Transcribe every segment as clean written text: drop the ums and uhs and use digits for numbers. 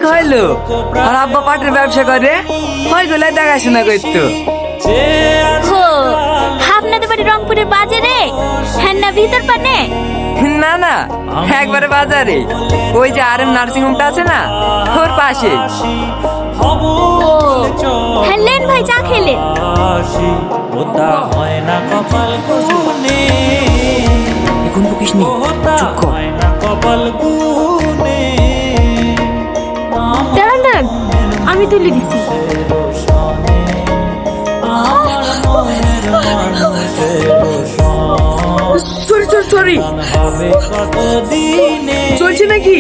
হইলো আর আব্বা পাটের ব্যবসা করে ওইগুলো দেখাশোনা করতো। হো আপনাদের বাড়ি রংপুরের বাজারে হ্যাঁ না ভিতর পানে? না না, একবারে বাজারে ওই যে আর এম নার্সিং হোমটা আছে না ওর পাশে। ও হ্যাঁ লেন ভাই চা খেলে। এখন বকিস নি, চুপ কর। দাঁড়ান দাঁড়ান আমি তুলে দিচ্ছি। সরি সরি সরি, চলছে নাকি?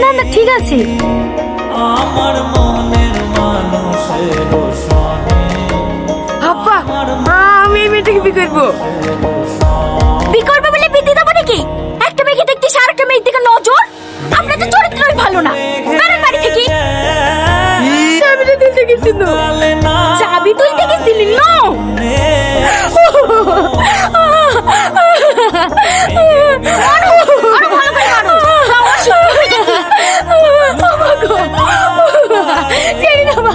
না না ঠিক আছে। আব্বা আমি এই মেয়েটাকে বিয়ে করবো। বি করবে বলে বিয়ে দেবো নাকি? একটা মেয়েকে দেখতে আর একটা মেয়ের দিকে নজর, আপনাদের চরিত্রই ভালো না। বেরোন বাড়ি থেকে। চাবিটা দিতে গেছিল। চাবি তুলতে গেছিলি না? মারো, আরো ভালো করে মারো। আমার শক্তি হয়ে গেছে। ছেড়ে দাও মা।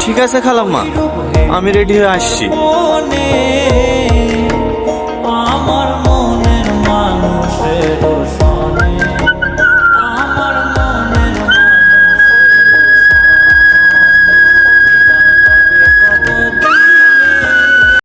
ঠিক আছে খালাম্মা, আমি রেডি হয়ে আসছি।